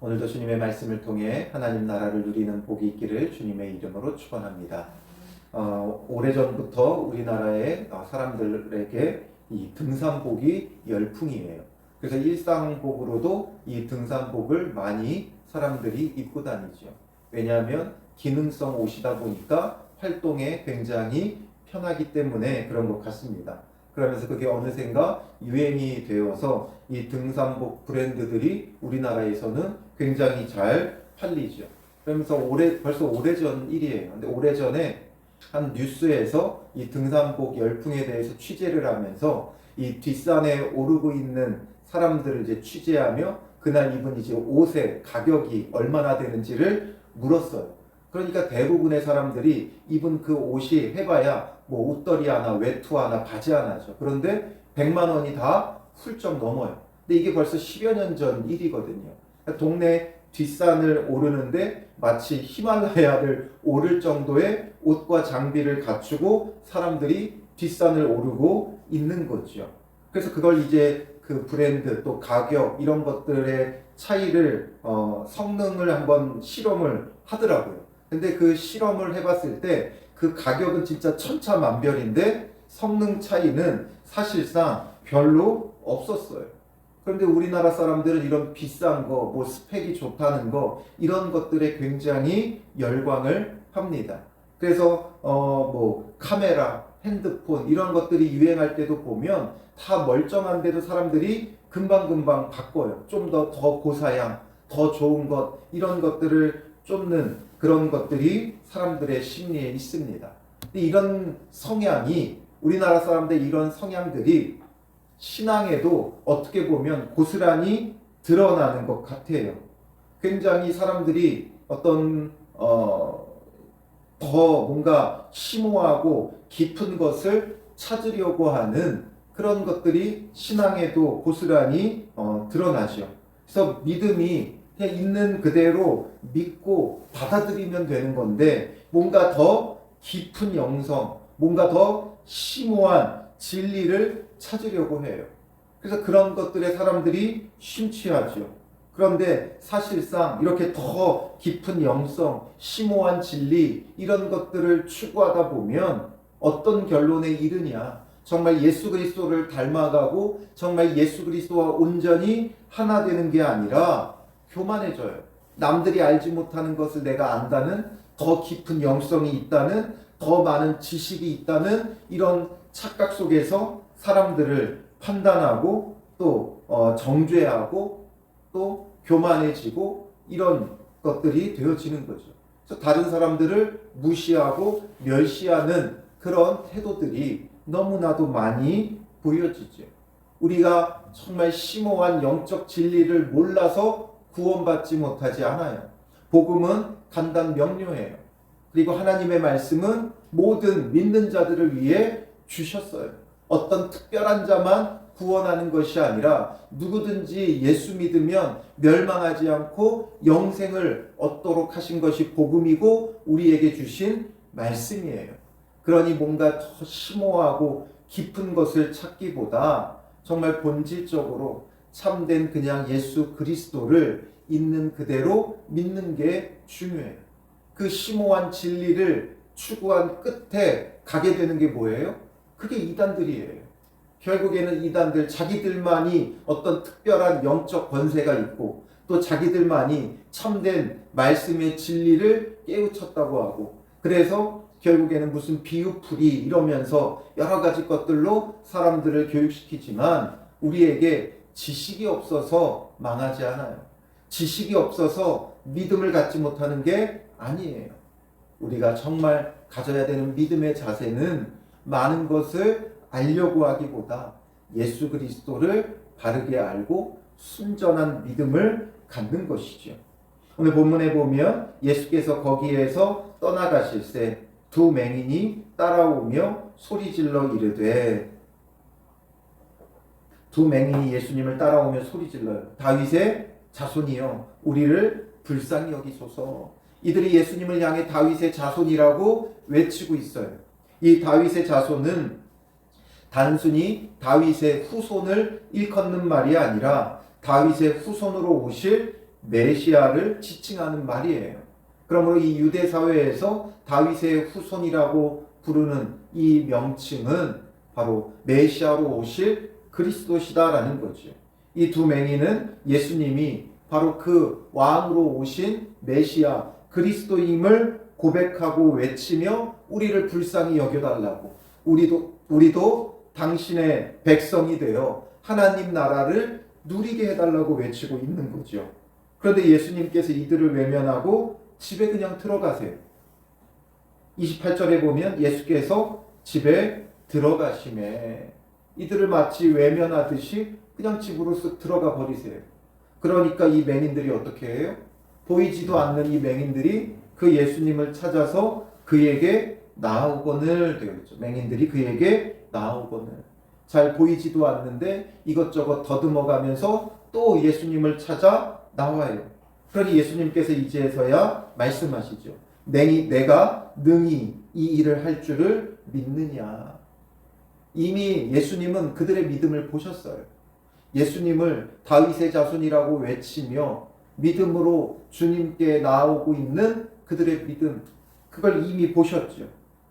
오늘도 주님의 말씀을 통해 하나님 나라를 누리는 복이 있기를 주님의 이름으로 축원합니다. 오래전부터 우리나라의 사람들에게 이 등산복이 열풍이에요. 그래서 일상복으로도 이 등산복을 많이 사람들이 입고 다니죠. 왜냐하면 기능성 옷이다 보니까 활동에 굉장히 편하기 때문에 그런 것 같습니다. 그러면서 그게 어느샌가 유행이 되어서 이 등산복 브랜드들이 우리나라에서는 굉장히 잘 팔리죠. 그러면서 벌써 오래전 일이에요. 근데 오래전에 한 뉴스에서 이 등산복 열풍에 대해서 취재를 하면서 이 뒷산에 오르고 있는 사람들을 이제 취재하며 그날 입은 이제 옷의 가격이 얼마나 되는지를 물었어요. 그러니까 대부분의 사람들이 입은 그 옷이 해봐야 뭐 옷걸이 하나, 외투 하나, 바지 하나죠. 그런데 100만 원이 다 훌쩍 넘어요. 근데 이게 벌써 10여 년 전 일이거든요. 동네 뒷산을 오르는데 마치 히말라야를 오를 정도의 옷과 장비를 갖추고 사람들이 뒷산을 오르고 있는 거죠. 그래서 그걸 이제 그 브랜드 또 가격 이런 것들의 차이를 성능을 한번 실험을 하더라고요. 근데 그 실험을 해봤을 때 그 가격은 진짜 천차만별인데 성능 차이는 사실상 별로 없었어요. 그런데 우리나라 사람들은 이런 비싼 거, 뭐 스펙이 좋다는 거 이런 것들에 굉장히 열광을 합니다. 그래서 뭐 카메라, 핸드폰 이런 것들이 유행할 때도 보면 다 멀쩡한데도 사람들이 금방금방 바꿔요. 좀 더 고사양, 더 좋은 것 이런 것들을 쫓는 그런 것들이 사람들의 심리에 있습니다. 근데 이런 성향이 우리나라 사람들의 이런 성향들이 신앙에도 어떻게 보면 고스란히 드러나는 것 같아요. 굉장히 사람들이 어떤 더 뭔가 심오하고 깊은 것을 찾으려고 하는 그런 것들이 신앙에도 고스란히 드러나죠. 그래서 믿음이 그냥 있는 그대로 믿고 받아들이면 되는 건데 뭔가 더 깊은 영성, 뭔가 더 심오한 진리를 찾으려고 해요. 그래서 그런 것들에 사람들이 심취하죠. 그런데 사실상 이렇게 더 깊은 영성, 심오한 진리 이런 것들을 추구하다 보면 어떤 결론에 이르냐? 정말 예수 그리스도를 닮아가고 정말 예수 그리스도와 온전히 하나 되는 게 아니라 교만해져요. 남들이 알지 못하는 것을 내가 안다는 더 깊은 영성이 있다는 더 많은 지식이 있다는 이런 착각 속에서 사람들을 판단하고 또 정죄하고 또 교만해지고 이런 것들이 되어지는 거죠. 그래서 다른 사람들을 무시하고 멸시하는 그런 태도들이 너무나도 많이 보여지죠. 우리가 정말 심오한 영적 진리를 몰라서 구원받지 못하지 않아요. 복음은 간단 명료해요. 그리고 하나님의 말씀은 모든 믿는 자들을 위해 주셨어요. 어떤 특별한 자만 구원하는 것이 아니라 누구든지 예수 믿으면 멸망하지 않고 영생을 얻도록 하신 것이 복음이고 우리에게 주신 말씀이에요. 그러니 뭔가 더 심오하고 깊은 것을 찾기보다 정말 본질적으로 참된 그냥 예수 그리스도를 있는 그대로 믿는 게 중요해요. 그 심오한 진리를 추구한 끝에 가게 되는 게 뭐예요? 그게 이단들이에요. 결국에는 이단들 자기들만이 어떤 특별한 영적 권세가 있고 또 자기들만이 참된 말씀의 진리를 깨우쳤다고 하고 그래서 결국에는 무슨 비유풀이 이러면서 여러 가지 것들로 사람들을 교육시키지만 우리에게 지식이 없어서 망하지 않아요. 지식이 없어서 믿음을 갖지 못하는 게 아니에요. 우리가 정말 가져야 되는 믿음의 자세는 많은 것을 알려고 하기보다 예수 그리스도를 바르게 알고 순전한 믿음을 갖는 것이죠. 오늘 본문에 보면 예수께서 거기에서 떠나가실새 두 맹인이 따라오며 소리질러 이르되 두 맹인이 예수님을 따라오며 소리질러요. 다윗의 자손이여 우리를 불쌍히 여기소서. 이들이 예수님을 향해 다윗의 자손이라고 외치고 있어요. 이 다윗의 자손은 단순히 다윗의 후손을 일컫는 말이 아니라 다윗의 후손으로 오실 메시아를 지칭하는 말이에요. 그러므로 이 유대 사회에서 다윗의 후손이라고 부르는 이 명칭은 바로 메시아로 오실 그리스도시다라는 거죠. 이 두 맹인은 예수님이 바로 그 왕으로 오신 메시아 그리스도임을 고백하고 외치며 우리를 불쌍히 여겨달라고, 우리도 당신의 백성이 되어 하나님 나라를 누리게 해달라고 외치고 있는 거죠. 그런데 예수님께서 이들을 외면하고 집에 그냥 들어가세요. 28절에 보면 예수께서 집에 들어가심에 이들을 마치 외면하듯이 그냥 집으로 쓱 들어가 버리세요. 그러니까 이 맹인들이 어떻게 해요? 보이지도 않는 이 맹인들이 그 예수님을 찾아서 그에게 나아오거늘 되어 있죠. 맹인들이 그에게 나아오거늘. 잘 보이지도 않는데 이것저것 더듬어가면서 또 예수님을 찾아 나와요. 그러니 예수님께서 이제서야 말씀하시죠. 내가 능히 이 일을 할 줄을 믿느냐. 이미 예수님은 그들의 믿음을 보셨어요. 예수님을 다윗의 자손이라고 외치며 믿음으로 주님께 나오고 있는 그들의 믿음, 그걸 이미 보셨죠.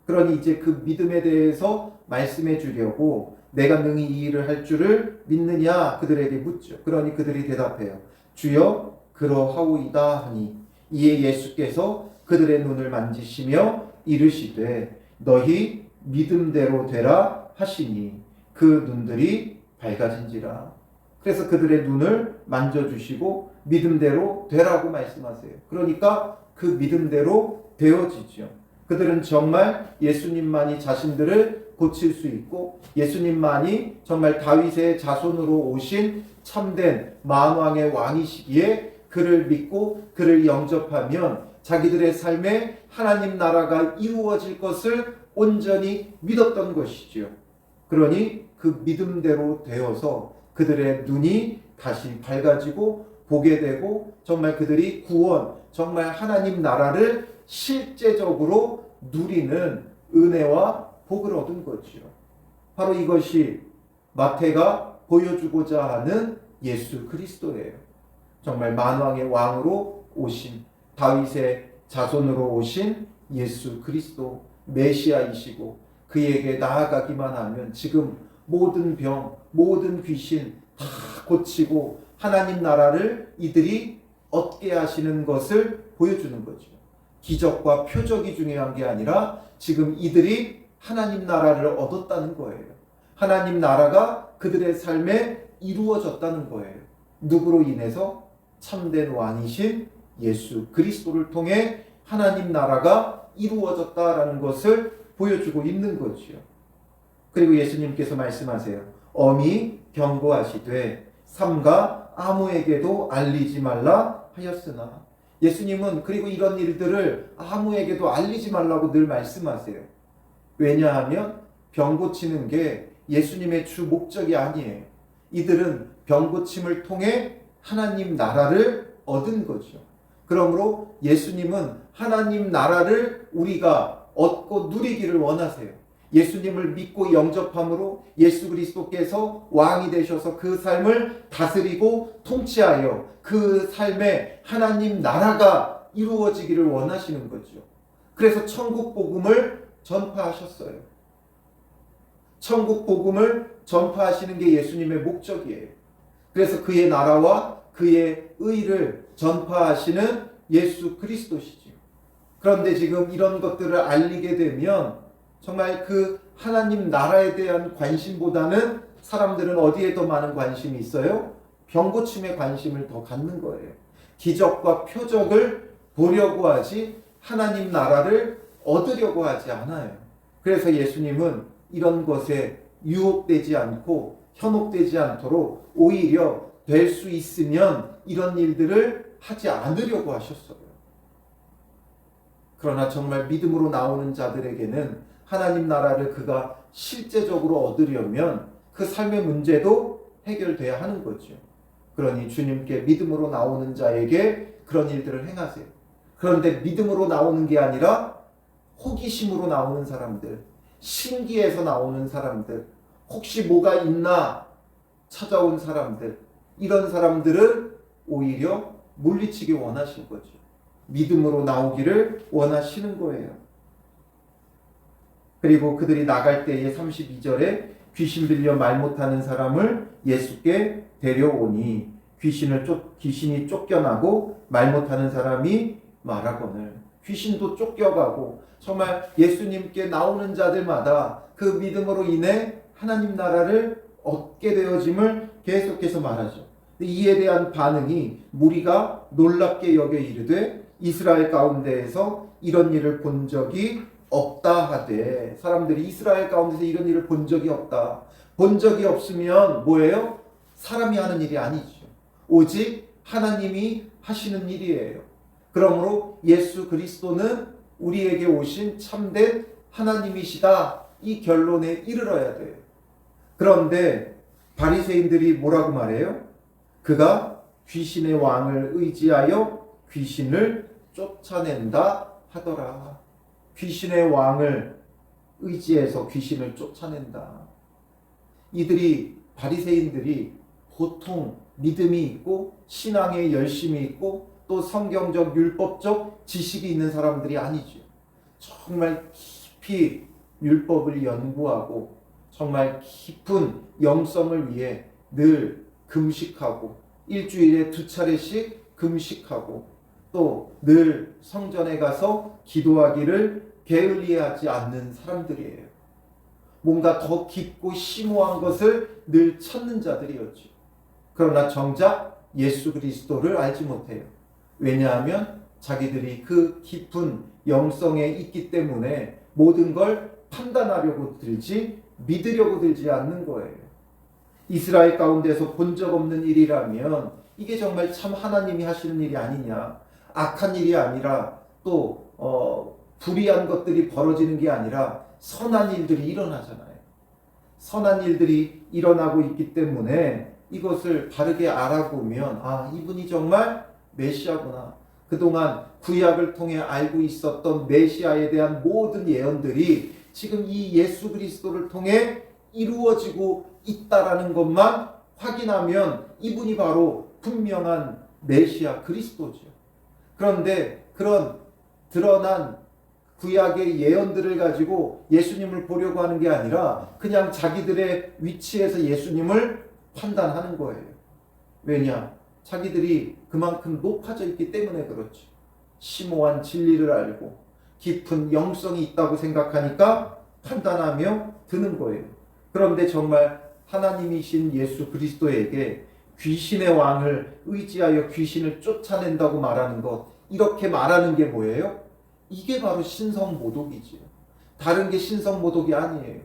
그러니 이제 그 믿음에 대해서 말씀해 주려고 내가 능히 이 일을 할 줄을 믿느냐 그들에게 묻죠. 그러니 그들이 대답해요. 주여 그러하오이다 하니 이에 예수께서 그들의 눈을 만지시며 이르시되 너희 믿음대로 되라 하시니 그 눈들이 밝아진지라. 그래서 그들의 눈을 만져주시고 믿음대로 되라고 말씀하세요. 그러니까 그 믿음대로 되어지죠. 그들은 정말 예수님만이 자신들을 고칠 수 있고 예수님만이 정말 다윗의 자손으로 오신 참된 만왕의 왕이시기에 그를 믿고 그를 영접하면 자기들의 삶에 하나님 나라가 이루어질 것을 온전히 믿었던 것이죠. 그러니 그 믿음대로 되어서 그들의 눈이 다시 밝아지고 보게 되고 정말 그들이 구원, 정말 하나님 나라를 실제적으로 누리는 은혜와 복을 얻은 거죠. 바로 이것이 마태가 보여주고자 하는 예수 그리스도예요. 정말 만왕의 왕으로 오신 다윗의 자손으로 오신 예수 그리스도 메시아이시고 그에게 나아가기만 하면 지금 모든 병, 모든 귀신 다 고치고 하나님 나라를 이들이 얻게 하시는 것을 보여주는 거죠. 기적과 표적이 중요한 게 아니라 지금 이들이 하나님 나라를 얻었다는 거예요. 하나님 나라가 그들의 삶에 이루어졌다는 거예요. 누구로 인해서? 참된 왕이신 예수 그리스도를 통해 하나님 나라가 이루어졌다라는 것을 보여주고 있는 거지요. 그리고 예수님께서 말씀하세요. 엄히 경고하시되 삼가 아무에게도 알리지 말라 하였으나. 예수님은 그리고 이런 일들을 아무에게도 알리지 말라고 늘 말씀하세요. 왜냐하면 병 고치는 게 예수님의 주 목적이 아니에요. 이들은 병 고침을 통해 하나님 나라를 얻은 거죠. 그러므로 예수님은 하나님 나라를 우리가 얻고 누리기를 원하세요. 예수님을 믿고 영접함으로 예수 그리스도께서 왕이 되셔서 그 삶을 다스리고 통치하여 그 삶에 하나님 나라가 이루어지기를 원하시는 거죠. 그래서 천국 복음을 전파하셨어요. 천국 복음을 전파하시는 게 예수님의 목적이에요. 그래서 그의 나라와 그의 의를 전파하시는 예수 그리스도시죠. 그런데 지금 이런 것들을 알리게 되면 정말 그 하나님 나라에 대한 관심보다는 사람들은 어디에 더 많은 관심이 있어요? 병고침에 관심을 더 갖는 거예요. 기적과 표적을 보려고 하지 하나님 나라를 얻으려고 하지 않아요. 그래서 예수님은 이런 것에 유혹되지 않고 현혹되지 않도록 오히려 될 수 있으면 이런 일들을 하지 않으려고 하셨어요. 그러나 정말 믿음으로 나오는 자들에게는 하나님 나라를 그가 실제적으로 얻으려면 그 삶의 문제도 해결돼야 하는 거죠. 그러니 주님께 믿음으로 나오는 자에게 그런 일들을 행하세요. 그런데 믿음으로 나오는 게 아니라 호기심으로 나오는 사람들, 신기해서 나오는 사람들, 혹시 뭐가 있나 찾아온 사람들, 이런 사람들은 오히려 물리치기 원하신 거죠. 믿음으로 나오기를 원하시는 거예요. 그리고 그들이 나갈 때에 32절에 귀신 들려 말 못하는 사람을 예수께 데려오니 귀신이 쫓겨나고 말 못하는 사람이 말하거늘. 귀신도 쫓겨가고 정말 예수님께 나오는 자들마다 그 믿음으로 인해 하나님 나라를 얻게 되어짐을 계속해서 말하죠. 이에 대한 반응이 무리가 놀랍게 여겨 이르되 이스라엘 가운데에서 이런 일을 본 적이 없다 하되, 사람들이 이스라엘 가운데서 이런 일을 본 적이 없다. 본 적이 없으면 뭐예요? 사람이 하는 일이 아니죠. 오직 하나님이 하시는 일이에요. 그러므로 예수 그리스도는 우리에게 오신 참된 하나님이시다, 이 결론에 이르러야 돼요. 그런데 바리새인들이 뭐라고 말해요? 그가 귀신의 왕을 의지하여 귀신을 쫓아낸다 하더라. 귀신의 왕을 의지해서 귀신을 쫓아낸다. 바리새인들이 보통 믿음이 있고 신앙에 열심이 있고 또 성경적 율법적 지식이 있는 사람들이 아니죠. 정말 깊이 율법을 연구하고 정말 깊은 영성을 위해 늘 금식하고 일주일에 2차례씩 금식하고 또 늘 성전에 가서 기도하기를 게을리하지 않는 사람들이에요. 뭔가 더 깊고 심오한 것을 늘 찾는 자들이었죠. 그러나 정작 예수 그리스도를 알지 못해요. 왜냐하면 자기들이 그 깊은 영성에 있기 때문에 모든 걸 판단하려고 들지 믿으려고 들지 않는 거예요. 이스라엘 가운데서 본 적 없는 일이라면 이게 정말 참 하나님이 하시는 일이 아니냐. 악한 일이 아니라 또 불의한 것들이 벌어지는 게 아니라 선한 일들이 일어나잖아요. 선한 일들이 일어나고 있기 때문에 이것을 바르게 알아보면 이분이 정말 메시아구나. 그동안 구약을 통해 알고 있었던 메시아에 대한 모든 예언들이 지금 이 예수 그리스도를 통해 이루어지고 있다라는 것만 확인하면 이분이 바로 분명한 메시아 그리스도죠. 그런데 그런 드러난 구약의 예언들을 가지고 예수님을 보려고 하는 게 아니라 그냥 자기들의 위치에서 예수님을 판단하는 거예요. 왜냐? 자기들이 그만큼 높아져 있기 때문에 그렇죠. 심오한 진리를 알고 깊은 영성이 있다고 생각하니까 판단하며 드는 거예요. 그런데 정말 하나님이신 예수 그리스도에게 귀신의 왕을 의지하여 귀신을 쫓아낸다고 말하는 것, 이렇게 말하는 게 뭐예요? 이게 바로 신성모독이지요. 다른 게 신성모독이 아니에요.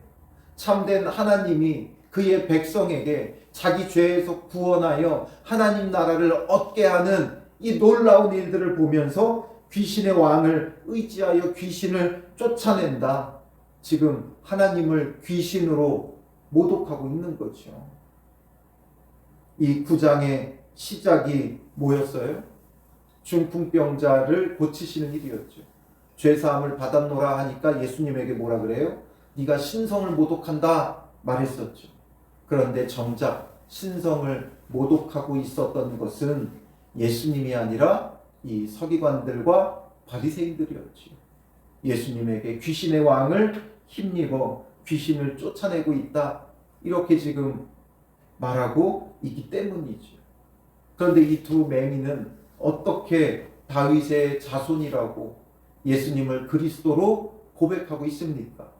참된 하나님이 그의 백성에게 자기 죄에서 구원하여 하나님 나라를 얻게 하는 이 놀라운 일들을 보면서 귀신의 왕을 의지하여 귀신을 쫓아낸다. 지금 하나님을 귀신으로 모독하고 있는 거죠. 이 9장의 시작이 뭐였어요? 중풍병자를 고치시는 일이었죠. 죄사함을 받았노라 하니까 예수님에게 뭐라 그래요? 네가 신성을 모독한다 말했었죠. 그런데 정작 신성을 모독하고 있었던 것은 예수님이 아니라 이 서기관들과 바리새인들이었죠. 예수님에게 귀신의 왕을 힘입어 귀신을 쫓아내고 있다, 이렇게 지금 말하고 있기 때문이죠. 그런데 이 두 맹인은 어떻게 다윗의 자손이라고 예수님을 그리스도로 고백하고 있습니까?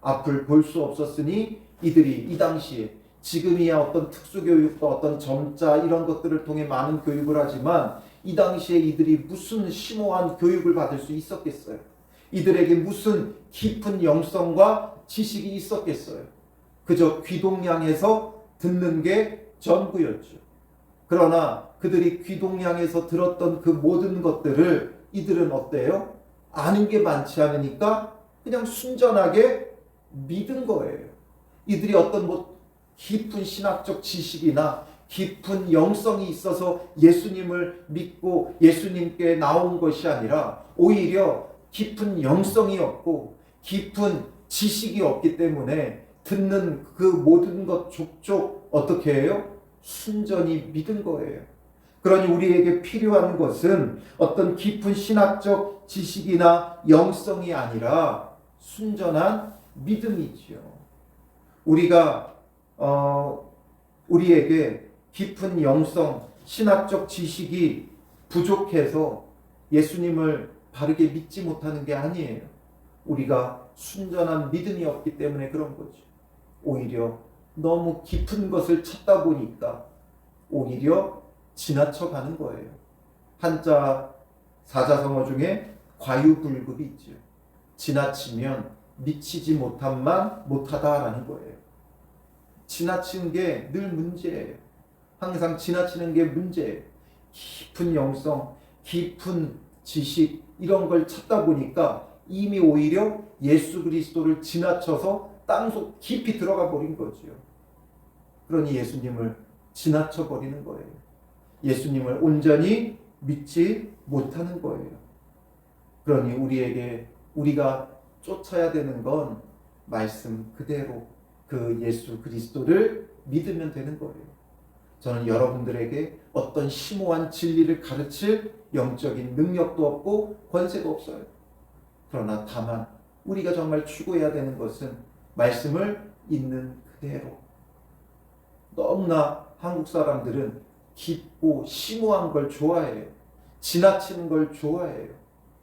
앞을 볼 수 없었으니 이들이 이 당시에, 지금이야 어떤 특수교육과 어떤 점자 이런 것들을 통해 많은 교육을 하지만 이 당시에 이들이 무슨 심오한 교육을 받을 수 있었겠어요? 이들에게 무슨 깊은 영성과 지식이 있었겠어요? 그저 귀동냥에서 듣는 게 전부였죠. 그러나 그들이 귀동냥에서 들었던 그 모든 것들을 이들은 어때요? 아는 게 많지 않으니까 그냥 순전하게 믿은 거예요. 이들이 어떤 깊은 신학적 지식이나 깊은 영성이 있어서 예수님을 믿고 예수님께 나온 것이 아니라 오히려 깊은 영성이 없고 깊은 지식이 없기 때문에 듣는 그 모든 것 족족 어떻게 해요? 순전히 믿은 거예요. 그러니 우리에게 필요한 것은 어떤 깊은 신학적 지식이나 영성이 아니라 순전한 믿음이지요. 우리가 우리에게 깊은 영성, 신학적 지식이 부족해서 예수님을 바르게 믿지 못하는 게 아니에요. 우리가 순전한 믿음이 없기 때문에 그런 거죠. 오히려 너무 깊은 것을 찾다 보니까 오히려 지나쳐가는 거예요. 한자 사자성어 중에 과유불급이 있죠. 지나치면 미치지 못함만 못하다라는 거예요. 지나치는 게 늘 문제예요. 항상 지나치는 게 문제예요. 깊은 영성, 깊은 지식 이런 걸 찾다 보니까 이미 오히려 예수 그리스도를 지나쳐서 땅속 깊이 들어가 버린 거지요. 그러니 예수님을 지나쳐 버리는 거예요. 예수님을 온전히 믿지 못하는 거예요. 그러니 우리가 쫓아야 되는 건 말씀 그대로 그 예수 그리스도를 믿으면 되는 거예요. 저는 여러분들에게 어떤 심오한 진리를 가르칠 영적인 능력도 없고 권세도 없어요. 그러나 다만 우리가 정말 추구해야 되는 것은 말씀을 있는 그대로. 너무나 한국 사람들은 깊고 심오한 걸 좋아해요. 지나치는 걸 좋아해요.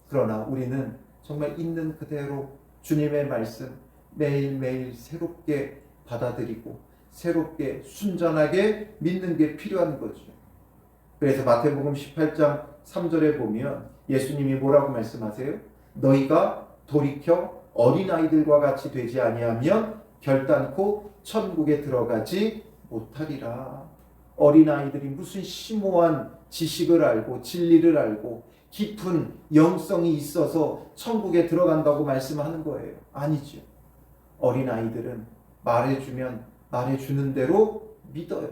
그러나 우리는 정말 있는 그대로 주님의 말씀 매일매일 새롭게 받아들이고 새롭게 순전하게 믿는 게 필요한 거죠. 그래서 마태복음 18장 3절에 보면 예수님이 뭐라고 말씀하세요? 너희가 돌이켜 어린아이들과 같이 되지 아니하면 결단코 천국에 들어가지 못하리라. 어린아이들이 무슨 심오한 지식을 알고 진리를 알고 깊은 영성이 있어서 천국에 들어간다고 말씀하는 거예요. 아니죠. 어린아이들은 말해주는 대로 믿어요.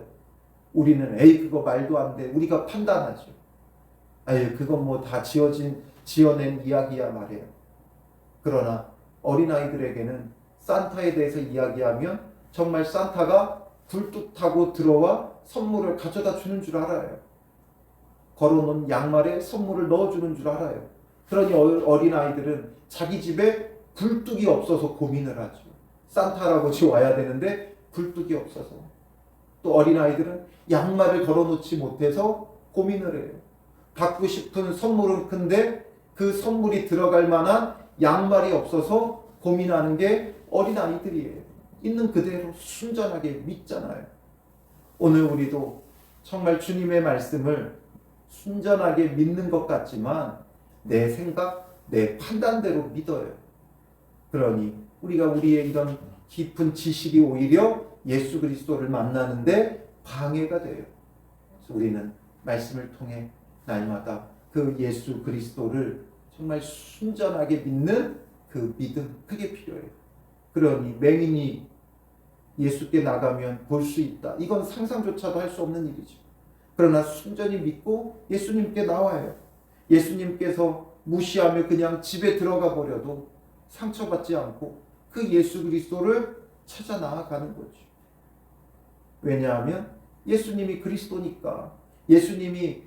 우리는 에이 그거 말도 안 돼. 우리가 판단하죠. 아유 그건 뭐 다 지어낸 이야기야 말이에요. 그러나 어린아이들에게는 산타에 대해서 이야기하면 정말 산타가 굴뚝 타고 들어와 선물을 가져다 주는 줄 알아요. 걸어놓은 양말에 선물을 넣어주는 줄 알아요. 그러니 어린아이들은 자기 집에 굴뚝이 없어서 고민을 하죠. 산타 할아버지 와야 되는데 굴뚝이 없어서. 또 어린아이들은 양말을 걸어놓지 못해서 고민을 해요. 받고 싶은 선물은 큰데 그 선물이 들어갈 만한 양말이 없어서 고민하는 게 어린아이들이에요. 있는 그대로 순전하게 믿잖아요. 오늘 우리도 정말 주님의 말씀을 순전하게 믿는 것 같지만 내 생각, 내 판단대로 믿어요. 그러니 우리의 이런 깊은 지식이 오히려 예수 그리스도를 만나는데 방해가 돼요. 그래서 우리는 말씀을 통해 날마다 그 예수 그리스도를 정말 순전하게 믿는 그 믿음, 그게 필요해요. 그러니 맹인이 예수께 나가면 볼 수 있다. 이건 상상조차도 할 수 없는 일이죠. 그러나 순전히 믿고 예수님께 나와요. 예수님께서 무시하며 그냥 집에 들어가 버려도 상처받지 않고 그 예수 그리스도를 찾아 나아가는 거죠. 왜냐하면 예수님이 그리스도니까, 예수님이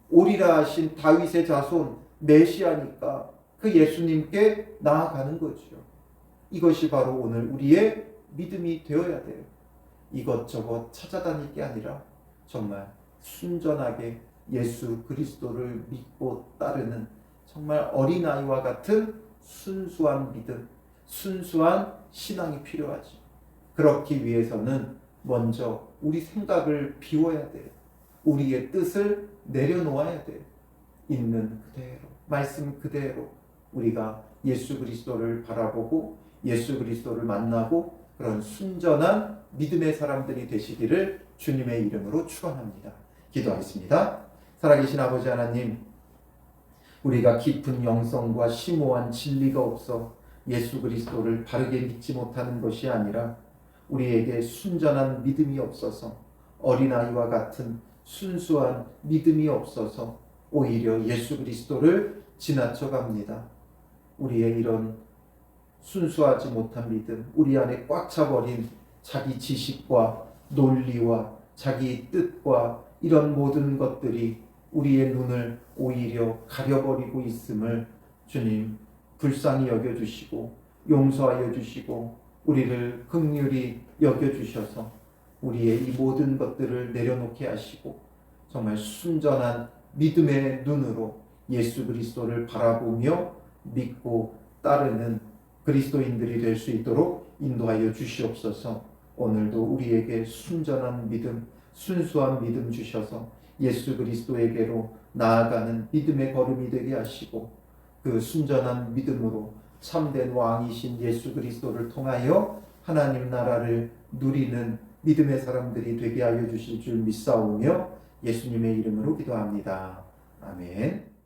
오리라 하신 다윗의 자손 메시아니까 그 예수님께 나아가는 거죠. 이것이 바로 오늘 우리의 믿음이 되어야 돼요. 이것저것 찾아다닐 게 아니라 정말 순전하게 예수 그리스도를 믿고 따르는 정말 어린아이와 같은 순수한 믿음, 순수한 신앙이 필요하지. 그렇기 위해서는 먼저 우리 생각을 비워야 돼요. 우리의 뜻을 내려놓아야 돼요. 있는 그대로, 말씀 그대로 우리가 예수 그리스도를 바라보고 예수 그리스도를 만나고 그런 순전한 믿음의 사람들이 되시기를 주님의 이름으로 축원합니다. 기도하겠습니다. 살아계신 아버지 하나님, 우리가 깊은 영성과 심오한 진리가 없어 예수 그리스도를 바르게 믿지 못하는 것이 아니라 우리에게 순전한 믿음이 없어서 어린아이와 같은 순수한 믿음이 없어서 오히려 예수 그리스도를 지나쳐갑니다. 우리의 이런 순수하지 못한 믿음, 우리 안에 꽉 차버린 자기 지식과 논리와 자기 뜻과 이런 모든 것들이 우리의 눈을 오히려 가려버리고 있음을 주님 불쌍히 여겨주시고 용서하여 주시고 우리를 긍휼히 여겨주셔서 우리의 이 모든 것들을 내려놓게 하시고 정말 순전한 믿음의 눈으로 예수 그리스도를 바라보며 믿고 따르는 그리스도인들이 될 수 있도록 인도하여 주시옵소서. 오늘도 우리에게 순전한 믿음, 순수한 믿음 주셔서 예수 그리스도에게로 나아가는 믿음의 걸음이 되게 하시고 그 순전한 믿음으로 참된 왕이신 예수 그리스도를 통하여 하나님 나라를 누리는 믿음의 사람들이 되게 하여 주실 줄 믿사오며 예수님의 이름으로 기도합니다. 아멘.